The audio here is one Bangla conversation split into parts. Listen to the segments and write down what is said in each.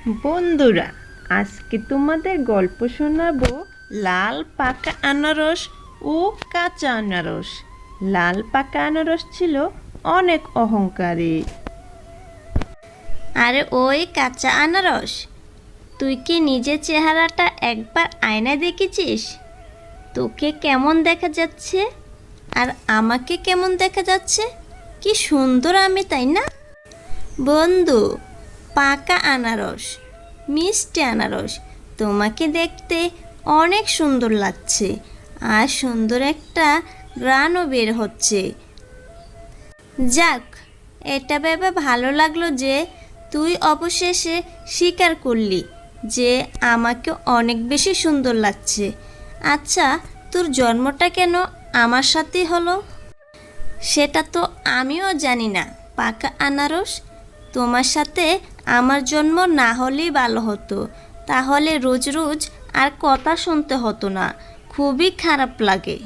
বন্ধুরা, আজকে তোমাদের গল্প শোনাবো লাল পাকা আনারস ও কাঁচা আনারস। লাল পাকা আনারস ছিল অনেক অহংকারী। আরে ওই কাঁচা আনারস, তুই কি নিজের চেহারাটা একবার আয়নায় দেখেছিস? তোকে কেমন দেখা যাচ্ছে আর আমাকে কেমন দেখা যাচ্ছে? কি সুন্দর আমি, তাই না? বন্ধু, পাকা আনারস, মিষ্টি আনারস, তোমাকে দেখতে অনেক সুন্দর লাগছে আর সুন্দর একটা গ্রানও বের হচ্ছে। যাক, এটা ভেবে ভালো লাগলো যে তুই অবশেষে স্বীকার করলি যে আমাকে অনেক বেশি সুন্দর লাগছে। আচ্ছা, তোর জন্মটা কেন আমার সাথেই হলো সেটা তো আমিও জানি না পাকা আনারস। তোমার সাথে আমার জন্ম না হলেই ভালো হতো, তাহলে রোজ রোজ আর কথা শুনতে হতো না। খুবই খারাপ লাগে।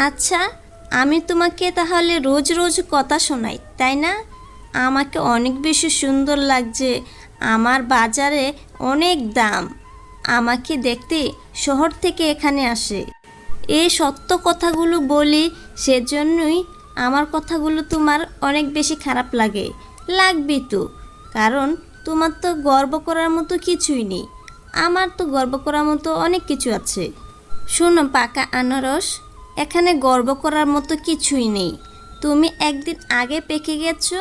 আচ্ছা, আমি তোমাকে তাহলে রোজ রোজ কথা শোনাই, তাই না? আমাকে অনেক বেশি সুন্দর লাগছে, আমার বাজারে অনেক দাম, আমাকে দেখতে শহর থেকে এখানে আসে। এই সত্য কথাগুলো বলি, সেজন্যই আমার কথাগুলো তোমার অনেক বেশি খারাপ লাগে। লাগবে তো, কারণ তোমার তো গর্ব করার মতো কিছুই নেই, আমার তো গর্ব করার মতো অনেক কিছু আছে। শোনো পাকা আনারস, এখানে গর্ব করার মতো কিছুই নেই। তুমি একদিন আগে পেকে গেছো,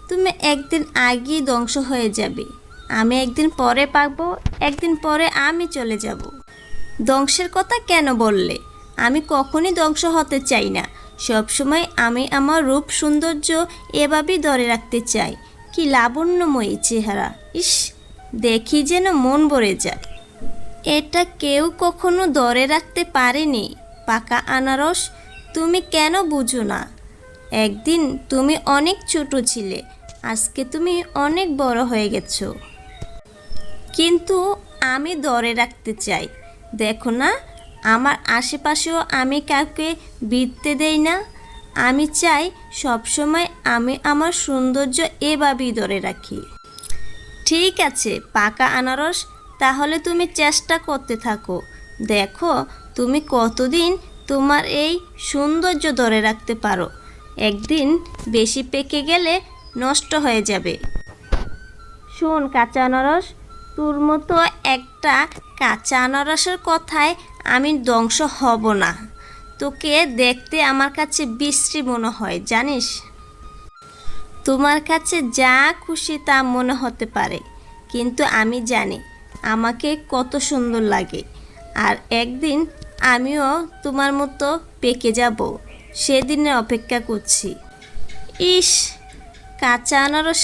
তুমি একদিন আগেই ধ্বংস হয়ে যাবে। আমি একদিন পরে পাকবো, একদিন পরে আমি চলে যাব। ধ্বংসের কথা কেন বললে? আমি কখনই ধ্বংস হতে চাই না। সবসময় আমি আমার রূপ সৌন্দর্য এভাবেই ধরে রাখতে চাই। কি লাবণ্যময়ী চেহারা, ইস, দেখি যেন মন ভরে যায়। এটা কেউ কখনো ধরে রাখতে পারেনি পাকা আনারস। তুমি কেন বুঝো না? একদিন তুমি অনেক ছোট ছিলে, আজকে তুমি অনেক বড় হয়ে গেছো। কিন্তু আমি ধরে রাখতে চাই। দেখো না, আমার আশেপাশেও আমি কাউকে বিরতে দেই না। আমি চাই সবসময় আমি আমার সৌন্দর্য এভাবেই ধরে রাখি। ঠিক আছে পাকা আনারস, তাহলে তুমি চেষ্টা করতে থাকো। দেখো তুমি কতদিন তোমার এই সৌন্দর্য ধরে রাখতে পারো। একদিন বেশি পেকে গেলে নষ্ট হয়ে যাবে। শোন কাঁচা আনারস, তোর মতো একটা কাঁচা আনারসের কথায় আমি ধ্বংস হব না। তোকে দেখতে আমার কাছে বিশ্রী মনে হয়, জানিস? তোমার কাছে যা খুশি তা মনে হতে পারে, কিন্তু আমি জানি আমাকে কত সুন্দর লাগে। আর একদিন আমিও তোমার মতো পেকে যাব, সেদিনের অপেক্ষা করছি। ইস, কাঁচা আনারস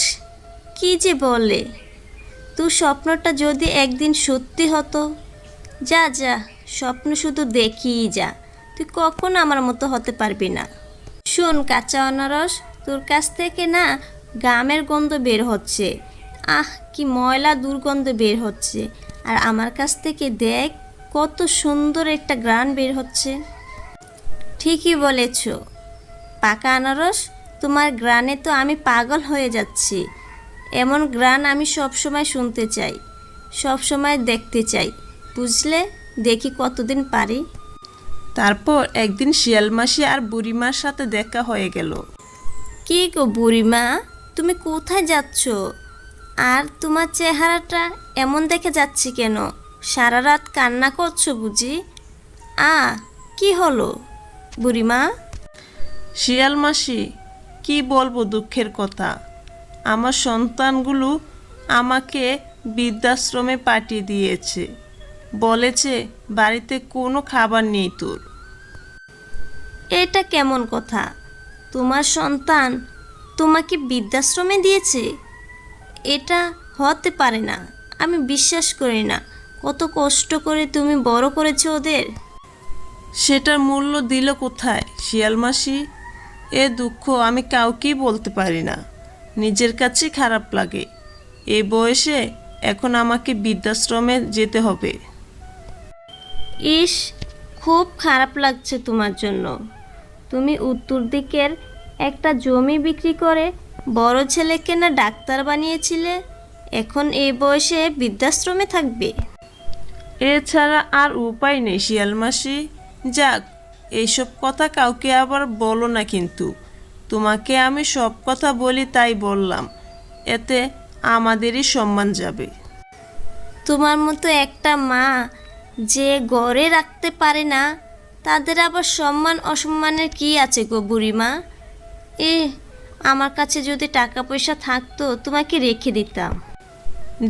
কী যে বলে! তোর স্বপ্নটা যদি একদিন সত্যি হতো। যা যা, স্বপ্ন শুধু দেখিই যা, তুই কখনো আমার মতো হতে পারবি না। শোন কাঁচা আনারস, তোর কাছ থেকে না গামের গন্ধ বের হচ্ছে। আহ, কি ময়লা দুর্গন্ধ বের হচ্ছে। আর আমার কাছ থেকে দেখ কত সুন্দর একটা ঘ্রাণ বের হচ্ছে। ঠিকই বলেছ পাকা আনারস, তোমার ঘ্রাণে তো আমি পাগল হয়ে যাচ্ছি। এমন ঘ্রাণ আমি সবসময় শুনতে চাই, সবসময় দেখতে চাই, বুঝলে? দেখি কতদিন পারি। তারপর একদিন শিয়াল মাসি আর বুড়িমার সাথে দেখা হয়ে গেল। কি গো বুড়িমা, তুমি কোথায় যাচ্ছ? আর তোমার চেহারাটা এমন দেখে যাচ্ছে কেন? সারা রাত কান্না করছো বুঝি? কি হলো বুড়িমা? শিয়াল মাসি, কি বলবো দুঃখের কথা। আমার সন্তানগুলো আমাকে বৃদ্ধাশ্রমে পাঠিয়ে দিয়েছে। বলেছে বাড়িতে কোনো খাবার নেই তোর। এটা কেমন কথা? তোমার সন্তান তোমাকে বৃদ্ধাশ্রমে দিয়েছে? এটা হতে পারে না, আমি বিশ্বাস করি না। কত কষ্ট করে তুমি বড় করেছো ওদের। সেটার মূল্য দিল কোথায় শিয়াল মাসি? এ দুঃখ আমি কাউকেই বলতে পারি না, নিজের কাছে খারাপ লাগে। এই বয়সে এখন আমাকে বৃদ্ধাশ্রমে যেতে হবে। ইস, খুব খারাপ লাগছে তোমার জন্য। তুমি উত্তর দিকের একটা জমি বিক্রি করে বড় ছেলেকে না ডাক্তার বানিয়েছিলে, এখন এই বয়সে বৃদ্ধাশ্রমে থাকবে? এছাড়া আর উপায় নেই শিয়াল মাসি। যাক, এইসব কথা কাউকে আবার বলো না কিন্তু। তোমাকে আমি সব কথা বলি তাই বললাম, এতে আমাদেরই সম্মান যাবে। তোমার মতো একটা মা যে ঘরে রাখতে পারে না, তাদের আবার সম্মান অসম্মানের কি আছে গো বুড়িমা? আমার কাছে যদি টাকা পয়সা থাকতো তোমাকে রেখে দিতাম।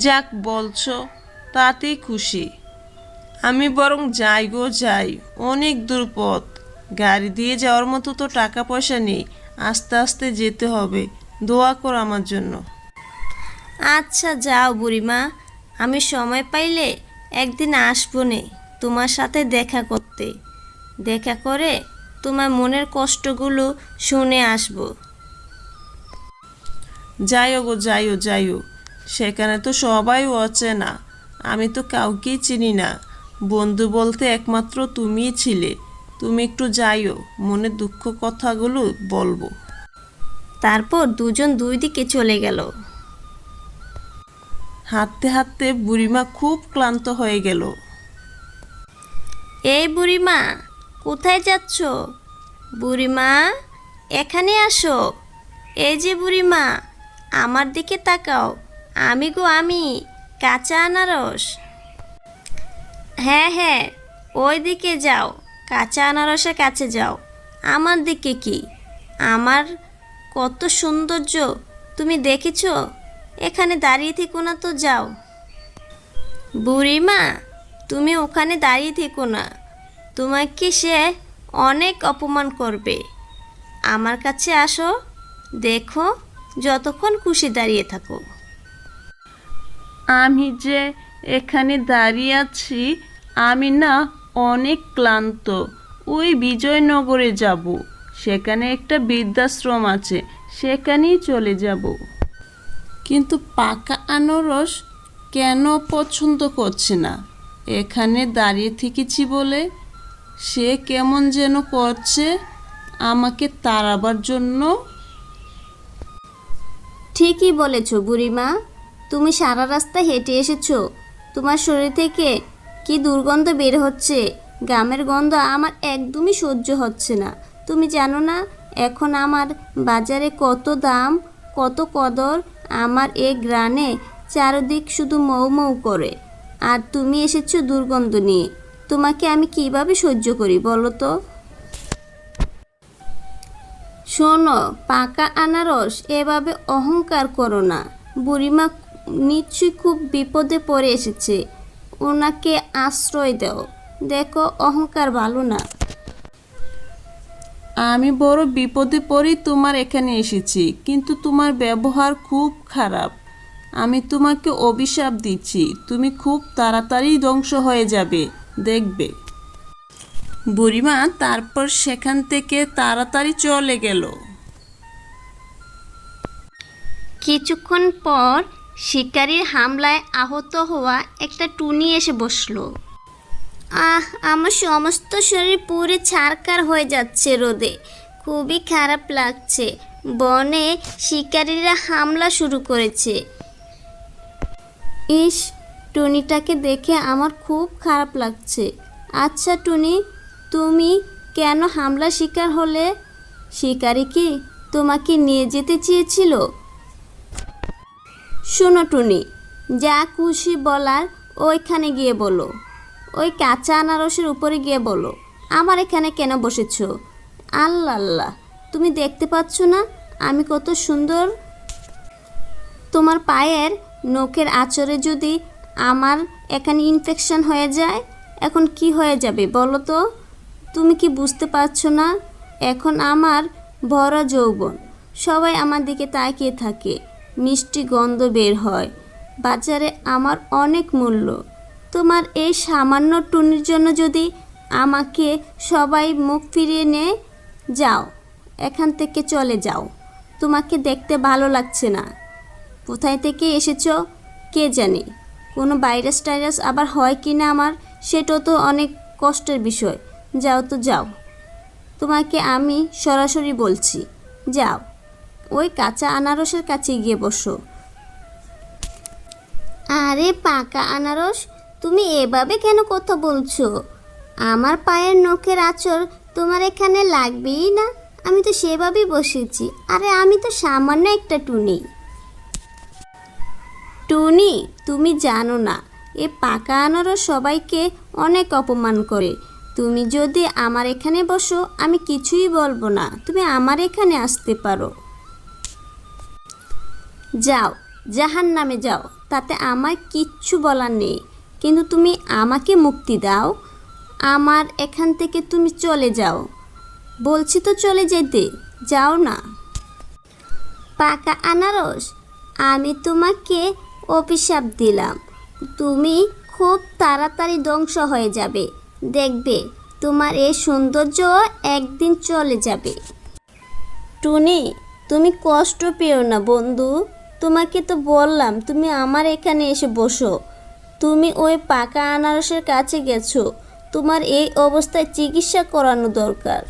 যাক বলছো, তাতেই খুশি। আমি বরং যাই গো যাই, অনেক দূর পথ, গাড়ি দিয়ে যাওয়ার মতো তো টাকা পয়সা নেই, আস্তে আস্তে যেতে হবে। দোয়া করো আমার জন্য। আচ্ছা যাও বুড়িমা, আমি সময় পাইলে একদিন আসবো নে তোমার সাথে দেখা করতে। দেখা করে তোমার মনের কষ্টগুলো শুনে আসবো। যাইও গো যাইও যাইও, সেখানে তো সবাই অচেনা, আমি তো কাউকেই চিনি না। বন্ধু বলতে একমাত্র তুমিই ছিলে। তুমি একটু যাইও, মনের দুঃখ কথাগুলো বলবো। তারপর দুজন দুই দিকে চলে গেল। হাঁটতে হাঁটতে বুড়িমা খুব ক্লান্ত হয়ে গেল। এই বুড়িমা, কোথায় যাচ্ছ? বুড়িমা, এখানে আসো। এই যে বুড়িমা, আমার দিকে তাকাও। আমি গো আমি, কাঁচা আনারস। হ্যাঁ হ্যাঁ, ওই দিকে যাও, কাঁচা আনারসের কাছে যাও। আমার দিকে কি? আমার কত সৌন্দর্য তুমি দেখেছো? এখানে দাঁড়িয়ে থেকো না তো, যাও। বুড়িমা, তুমি ওখানে দাঁড়িয়ে থেকো না, তোমাকে সে অনেক অপমান করবে। আমার কাছে আসো, দেখো, যতক্ষণ খুশি দাঁড়িয়ে থাকো। আমি যে এখানে দাঁড়িয়ে আছি, আমি না অনেক ক্লান্ত। ওই বিজয়নগরে যাব, সেখানে একটা বৃদ্ধাশ্রম আছে, সেখানেই চলে যাব। কিন্তু পাকা আনারস কেন পছন্দ করছে না? এখানে দাঁড়িয়ে থেকেছি বলে সে কেমন যেন করছে আমাকে তাড়াবার জন্য। ঠিকই বলেছ বুড়িমা, তুমি সারা রাস্তা হেঁটে এসেছো, তোমার শরীর থেকে কি দুর্গন্ধ বের হচ্ছে। গ্রামের গন্ধ আমার একদমই সহ্য হচ্ছে না। তুমি জানো না এখন আমার বাজারে কত দাম, কত কদর। আমার এই গ্রামে চারদিক শুধু মৌ মৌ করে, আর তুমি এসেছো দুর্গন্ধ নিয়ে। তোমাকে আমি কিভাবে সহ্য করি বলো তো? শোনো পাকা আনারস, এভাবে অহংকার করো না। বুড়িমা নিশ্চয়ই খুব বিপদে পড়ে এসেছে, ওনাকে আশ্রয় দাও। দেখো, অহংকার ভালো না। আমি বড় বিপদে পড়েই তোমার এখানে এসেছি, কিন্তু তোমার ব্যবহার খুব খারাপ। আমি তোমাকে অভিশাপ দিচ্ছি, তুমি খুব তাড়াতাড়ি ধ্বংস হয়ে যাবে, দেখবে। বুড়িমা তারপর সেখান থেকে তাড়াতাড়ি চলে গেল। কিছুক্ষণ পর শিকারীর হামলায় আহত হওয়া একটা টুনি এসে বসলো। আমার সমস্ত শরীর পুরো ছারখার হয়ে যাচ্ছে রোদে, খুবই খারাপ লাগছে। বনে শিকারীরা হামলা শুরু করেছে। ইস, টুনিটাকে দেখে আমার খুব খারাপ লাগছে। আচ্ছা টুনি, তুমি কেন হামলা শিকার হলে? শিকারী কি তোমাকে নিয়ে যেতে চেয়েছিল? শোনো টুনি, যা খুশি বলার ওইখানে গিয়ে বলো, ওই কাঁচা আনারসের উপরে গিয়ে বলো। আমার এখানে কেন বসেছো? আল্লাহ আল্লাহ, তুমি দেখতে পাচ্ছ না আমি কত সুন্দর? তোমার পায়ের নখের আঁচড়ে যদি আমার এখানে ইনফেকশন হয়ে যায়, এখন কি হয়ে যাবে বলো তো? তুমি কি বুঝতে পারছো না? এখন আমার ভরা যৌবন, সবাই আমার দিকে তাকিয়ে থাকে, মিষ্টি গন্ধ বের হয়, বাজারে আমার অনেক মূল্য। তোমার এই সামান্য টুনির জন্য যদি আমাকে সবাই মুখ ফিরিয়ে নেয়, যাও, এখান থেকে চলে যাও। তোমাকে দেখতে ভালো লাগছে না। কোথায় থেকে এসেছো কে জানে, কোনো ভাইরাস টাইরাস আবার হয় কি না আমার, সেটাও তো অনেক কষ্টের বিষয়। যাও তো যাও, তোমাকে আমি সরাসরি বলছি, যাও, ওই কাঁচা আনারসের কাছে গিয়ে বসো। আরে পাকা আনারস, তুমি এভাবে কেন কথা বলছো? আমার পায়ের নখের আঁচড় তোমার এখানে লাগবেই না। আমি তো সেভাবেই বসেছি। আরে আমি তো সামান্য একটা টুনি। টুনি, তুমি জানো না, এ পাকা আনারস সবাইকে অনেক অপমান করে। তুমি যদি আমার এখানে বসো, আমি কিছুই বলবো না। তুমি আমার এখানে আসতে পারো। যাও, জাহান্নামে যাও, তাতে আমার কিচ্ছু বলার নেই। কিন্তু তুমি আমাকে মুক্তি দাও। আমার এখান থেকে তুমি চলে যাও। বলছি তো চলে যেতে, যাও না। পাকা আনারস, আমি তোমাকে অভিশাপ দিলাম। তুমি খুব তাড়াতাড়ি ধ্বংস হয়ে যাবে। দেখবে তোমার এই সৌন্দর্য একদিন চলে যাবে। টুনি, তুমি কষ্ট পেও না বন্ধু। তোমাকে তো বললাম তুমি আমার এখানে এসে বসো। তুমি ওই পাকা আনারসের কাছে গেছো। তোমার এই অবস্থায় চিকিৎসা করানো দরকার।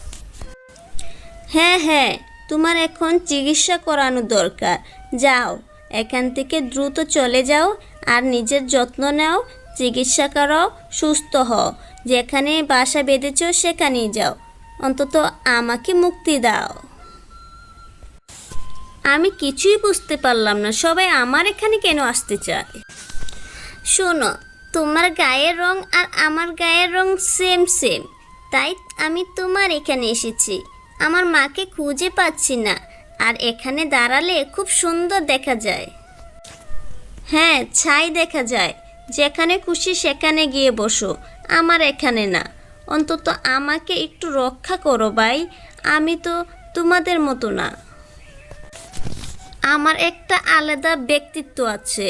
হ্যাঁ হ্যাঁ, তোমার এখন চিকিৎসা করানো দরকার। যাও, এখান থেকে দ্রুত চলে যাও আর নিজের যত্ন নাও, চিকিৎসা করো, সুস্থ হও। যেখানে বাসা বেঁধেছ সেখানেই যাও। অন্তত আমাকে মুক্তি দাও। আমি কিছুই বুঝতে পারলাম না, সবাই আমার এখানে কেন আসতে চায়? শোনো, তোমার গায়ের রং আর আমার গায়ের রং সেম সেম, তাই আমি তোমার এখানে এসেছি। আমার মাকে খুঁজে পাচ্ছি না, আর এখানে দাঁড়ালে খুব সুন্দর দেখা যায়। হ্যাঁ, ছাই দেখা যায়। যেখানে খুশি সেখানে গিয়ে বসো, আমার এখানে না। অন্তত আমাকে একটু রক্ষা করো ভাই। আমি তো তোমাদের মতো না। আমার একটা আলাদা ব্যক্তিত্ব আছে,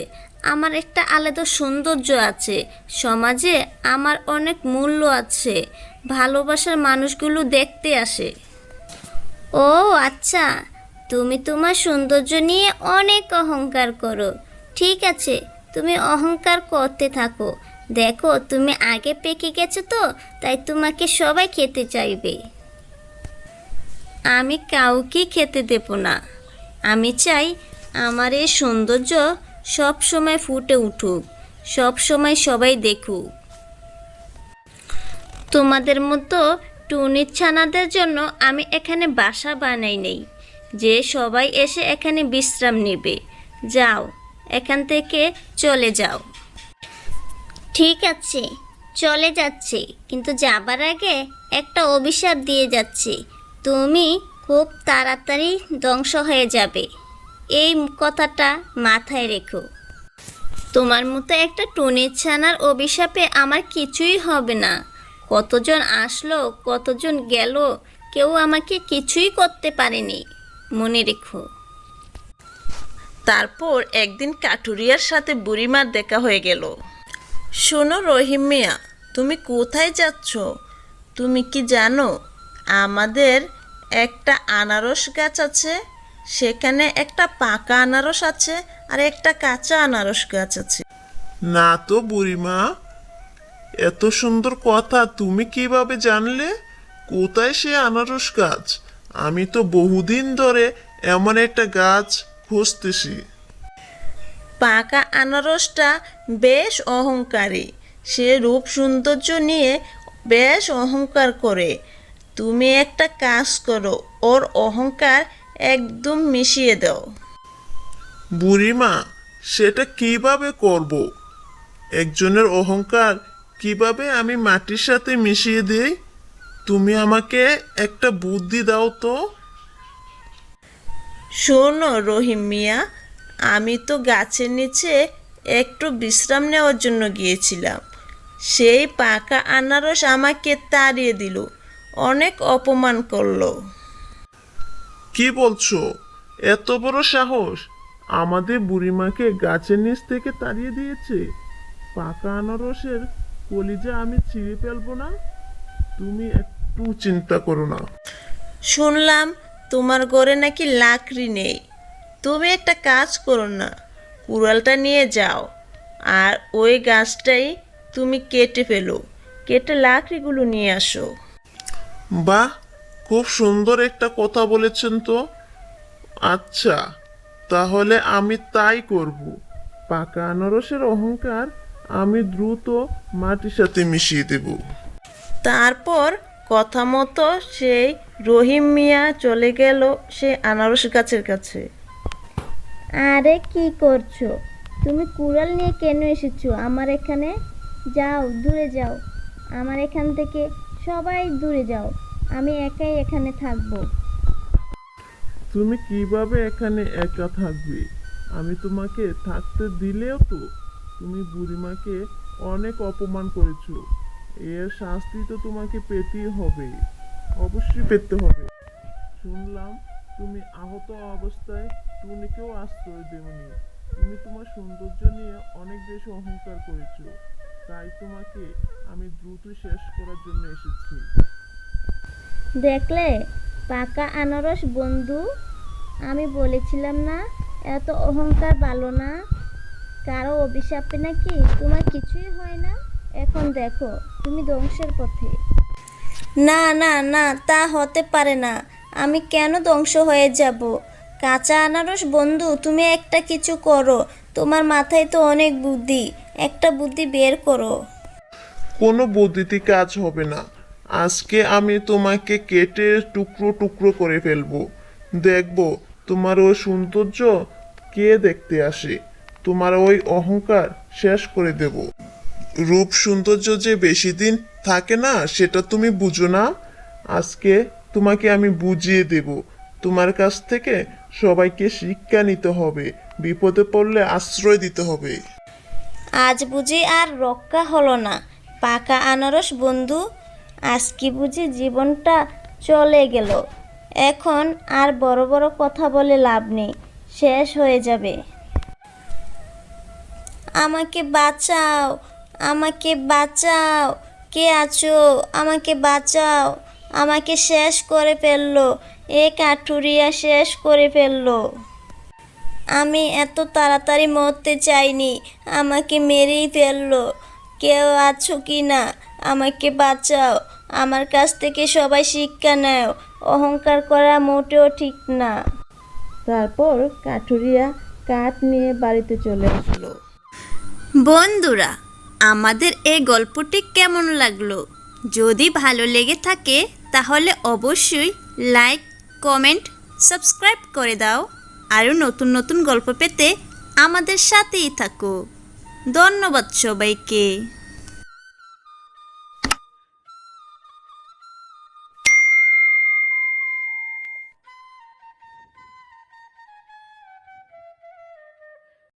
আমার একটা আলাদা সৌন্দর্য আছে। সমাজে আমার অনেক মূল্য আছে। ভালোবাসার মানুষগুলো দেখতে আসে। ও আচ্ছা, তুমি তোমার সৌন্দর্য নিয়ে অনেক অহংকার করো। ঠিক আছে, তুমি অহংকার করতে থাকো। দেখো, তুমি আগে পেকে গেছো তো, তাই তোমাকে সবাই খেতে চাইবে। আমি কাউকে খেতে দেব না। আমি চাই আমার এই সৌন্দর্য সব সময় ফুটে উঠুক, সব সময় সবাই দেখুক। তোমাদের মতো টুনির ছানাদের জন্য আমি এখানে বাসা বানাই নেই যে সবাই এসে এখানে বিশ্রাম নেবে। যাও, এখান থেকে চলে যাও। ঠিক আছে, চলে যাচ্ছি, কিন্তু যাবার আগে একটা অভিশাপ দিয়ে যাচ্ছি। তুমি খুব তাড়াতাড়ি ধ্বংস হয়ে যাবে, এই কথাটা মাথায় রেখো। তোমার মতো একটা টুনির ছানার অভিশাপে আমার কিছুই হবে না। কতজন আসলো, কতজন গেল, কেউ আমাকে কিছুই করতে পারেনি, মনে রেখো। তারপর একদিন কাঠুরিয়ার সাথে বুড়িমার দেখা হয়ে গেল। শোনো রহিম মিয়া, তুমি কোথায় যাচ্ছ? তুমি কি জানো আমাদের একটা আনারস গাছ আছে, সেখানে একটা পাকা আনারস আছে আর একটা কাঁচা আনারস গাছ আছে। না তো বুড়িমা, এত সুন্দর কথা তুমি কিভাবে জানলে? কোথায় সে আনারস গাছ? আমি তো বহুদিন ধরে এমন একটা গাছ খুঁজতেছি। পাকা আনারসটা বেশ অহংকারী, সে রূপ সৌন্দর্য নিয়ে বেশ অহংকার করে। তুমি একটা কাজ করো, ওর অহংকার একদম মিশিয়ে দাও। বুড়িমা, সেটা কিভাবে করব? একজনের অহংকার কিভাবে আমি মাটির সাথে মিশিয়ে দিই? তুমি আমাকে একটা বুদ্ধি দাও তো। শোনো রহিম মিয়া, আমি তো গাছের নিচে একটু বিশ্রাম নেওয়ার জন্য গিয়েছিলাম। সেই পাকা আনারস আমাকে তাড়িয়ে দিল, অনেক অপমান করলো। কি বলছো? এত বড় সাহস! আমাদের বুড়িমাকে গাছের নিচ থেকে তাড়িয়ে দিয়েছে। পাকা আনারসের কলিজা আমি ছিঁড়ে ফেলবো না। তুমি একটু চিন্তা করো না। শুনলাম তোমার ঘরে নাকি লাকড়ি নেই। তুমি একটা কাজ করো না, কুড়ালটা নিয়ে যাও আর ওই গাছটাই তুমি কেটে ফেলো, কেটে লাকড়িগুলো নিয়ে আসো। বাহ, খুব সুন্দর একটা কথা বলেছেন তো। আচ্ছা, তাহলে আমি তাই করব। পাকা আনারসের অহংকার আমি দ্রুত মাটির সাথে মিশিয়ে দেব। তারপর কথা মতো সেই রহিম মিয়া চলে গেল সেই আনারস গাছের কাছে। আরে কি করছো? তুমি কুড়াল নিয়ে কেন এসেছো আমার এখানে? যাও, দূরে যাও, আমার এখান থেকে সবাই দূরে যাও, আমি একাই এখানে থাকবো। তুমি কিভাবে এখানে একা থাকবে? আমি তোমাকে থাকতে দিলেও তো তুমি বুড়িমাকে অনেক অপমান করেছো। এর শাস্তি তো তোমাকে পেতেই হবে, অবশ্যই পেতে হবে। শুনলাম তুমি আহত অবস্থায় টুনিকেও আশ্রয় দেওনি। তুমি তোমার সৌন্দর্য নিয়ে অনেক বেশি অহংকার করেছো, তাই তোমাকে আমি দ্রুত শেষ করার জন্য এসেছি। দেখলে পাকা আনারস বন্ধু, আমি বলেছিলাম না এত অহংকার ভালো না। কারো অভিশাপে নাকি তোমার কিছুই হয় না। এখন দেখো তুমি ধ্বংসের পথে। না না না, তা হতে পারে না। আমি কেন ধ্বংস হয়ে যাব? কাঁচা আনারস বন্ধু, তুমি একটা কিছু করো। তোমার মাথায় তো অনেক বুদ্ধি, একটা বুদ্ধি বের করো। কোনো বুদ্ধিতে কাজ হবে না। আজকে আমি তোমাকে কেটে টুকরো টুকরো করে ফেলবো। দেখবো তোমার ওই সৌন্দর্য কে দেখতে আসে। তোমার ওই অহংকার শেষ করে দেব। রূপ সৌন্দর্য যে বেশি দিন থাকে না, সেটা তুমি বুঝো না। আজকে তোমাকে আমি বুঝিয়ে দেব। তোমার কাছ থেকে সবাইকে শিক্ষা নিতে হবে, বিপদে পড়লে আশ্রয় দিতে হবে। আজ বুঝি আর রক্ষা হলো না পাকা আনারস বন্ধু। আজকে বুঝি জীবনটা চলে গেল। এখন আর বড় বড় কথা বলে লাভ নেই, শেষ হয়ে যাবে। আমাকে বাঁচাও, আমাকে বাঁচাও, কে আছো? আমাকে বাঁচাও, আমাকে শেষ করে ফেললো, এ কাঠুরিয়া শেষ করে ফেললো। আমি এত তাড়াতাড়ি মরতে চাইনি, আমাকে মেরেই ফেললো। কেউ আছো কি না? আমাকে বাঁচাও, আমার কাছ থেকে সবাই শিক্ষা নেও, অহংকার করা মোটেও ঠিক না। তারপর কাঠুরিয়া কাঠ নিয়ে বাড়িতে চলে আসলো। বন্ধুরা, আমাদের এই গল্পটি কেমন লাগলো? যদি ভালো লেগে থাকে তাহলে অবশ্যই লাইক, কমেন্ট, সাবস্ক্রাইব করে দাও। আরও নতুন নতুন গল্প পেতে আমাদের সাথেই থাকো। ধন্যবাদ সবাইকে।